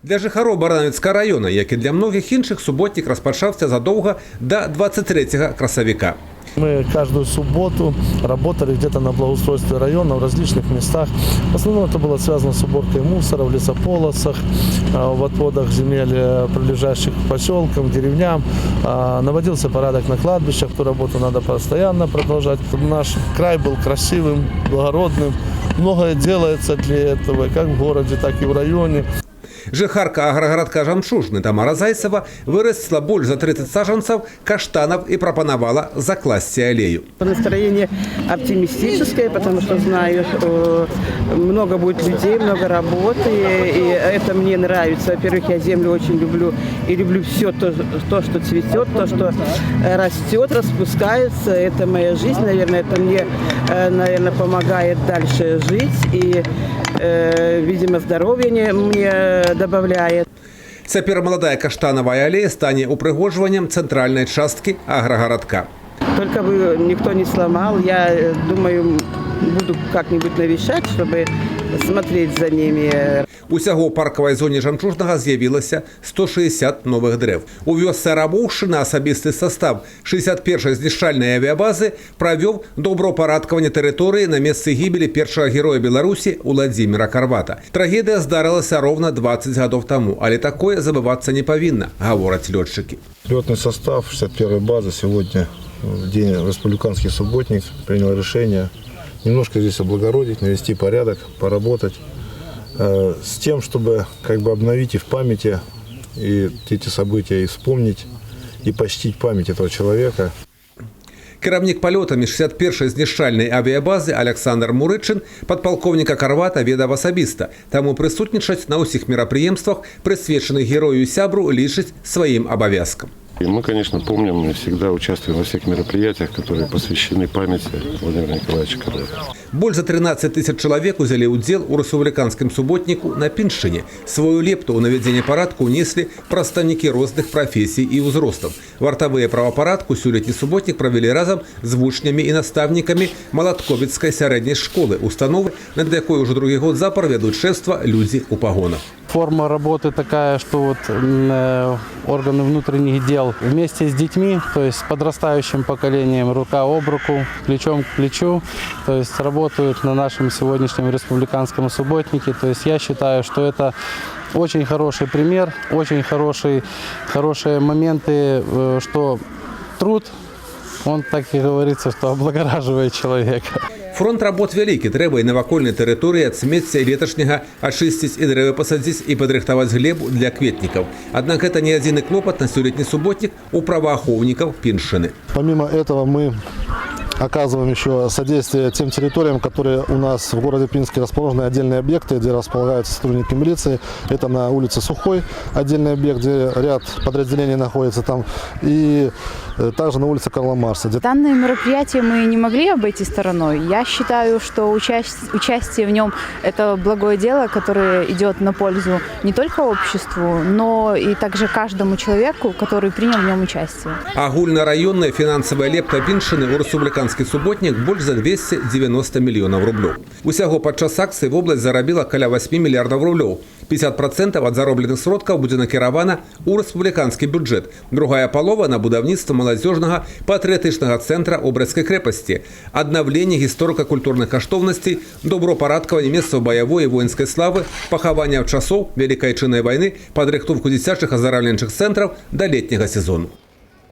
Для жыхароў Баранавіцкага района, як і для многіх іншых, суботнік распачаўся задоўга до 23 красавіка. Мы каждую субботу работали где-то на благоустройстве района в различных местах. В основном это было связано с уборкой мусора в лесополосах, в отводах земель прилежащих к поселкам, деревням. Наводился порядок на кладбищах, ту работу надо постоянно продолжать. Наш край был красивым, благородным. Многое делается для этого, как в городе, так и в районе. Жыхарка аграгарадка Жамчужны Тамара Зайцева вырастила больше за 30 саженцев каштанов и пропоновала закласти аллею. Настроение оптимистическое, потому что знаю, что много будет людей, много работы, и это мне нравится. Во-первых, я землю очень люблю, и люблю все то, что цветет, то, что растет, распускается. Это моя жизнь, наверное, это мне, наверное, помогает дальше жить, и, видимо, здоровье мне добавляет. Цяпер маладая каштанавая аллея стане упрыгожваннем цэнтральнай часткі аграгарадка. Только бы никто не сломал, я думаю, буду как-нибудь навещать, чтобы смотреть за ними. Усяго ў паркавай зоне Жамчужнага з'явілася 160 новых дрэў. У вёсцы Рабоўшчына асабісты састав 61-й знішчальнай авіабазы правёў добраўпарадкаванне тэрыторыі на месцы гібелі першага героя Беларусі Уладзіміра Карвата. Трагедыя здарылася ровно 20 гадоў таму, але такое забывацца не павінна, гавораць лётчыкі. Летный состав 61-й базы сегодня, в день республиканский субботник, принял решение немножко здесь облагородить, навести порядок, поработать с тем, чтобы обновить и в памяти и эти события, и вспомнить, и почтить память этого человека. Кіраўнік палётамі 61-й знішчальнай авіабазы Александр Мурычын падпалкоўніка Карвата ведаў асабіста, таму прысутнічаць на ўсіх мерапрыемствах, прысвечаных герою і сябру, лічыць сваім абавязкам. И мы, конечно, помним и всегда участвуем во всех мероприятиях, которые посвящены памяти Владимира Николаевича Карвата. Больше за 13 тысяч человек узяли удел у республиканском субботнику на Пиншине. Свою лепту у наведения порядка унесли представники разных профессий и узростов. Вартовые правопорядку сёлетний субботник провели разом с вучнями и наставниками Молотковицкой средней школы, установы, над якой уже другий год запар ведут шефство люди у погонах. Форма работы такая, что органы внутренних дел вместе с детьми, то есть с подрастающим поколением, рука об руку, плечом к плечу, то есть работают на нашем сегодняшнем республиканском субботнике. То есть я считаю, что это очень хороший пример, очень хорошие моменты, что труд, он, так и говорится, что облагораживает человека. Фронт работ вялікі, трэба і навакольнай тэрыторыі ад смецця і леташняга ачысціць і дрэвы пасадзіць і падрыхтаваць глебу для кветнікаў. Аднак гэта не адзіны клопат на сёлетні суботнік у праваахоўнікаў Пиншины. Помимо этого мы оказываем еще содействие тем территориям, которые у нас в городе Пинске расположены отдельные объекты, где располагаются сотрудники милиции. Это на улице Сухой отдельный объект, где ряд подразделений находится там, и также на улице Карла Маркса. Данное мероприятие мы не могли обойти стороной. Я считаю, что участие в нем – это благое дело, которое идет на пользу не только обществу, но и также каждому человеку, который принял в нем участие. Агульнарайонная финансовая лепта Пиншины у республиканский субботник больше за 290 миллионов рублей. Усяго падчас акцыі вобласць зарабіла каля 8 миллиардов рублей. 50% от заробленых сродкаў будзе накіравана ў рэспубліканскі бюджэт. Другая палова на будаўніцтва маладзёжнага патрыятычнага цэнтра ў Брэсцкай крэпасці, аднаўленне гісторыка-культурных каштоўнасцей, добраўпарадкаванне месцаў баявой і воінскай славы, пахаванне часоў Вялікай Айчыннай вайны, падрыхтоўку дзіцячых аздараўленчых цэнтраў да летняга сезону.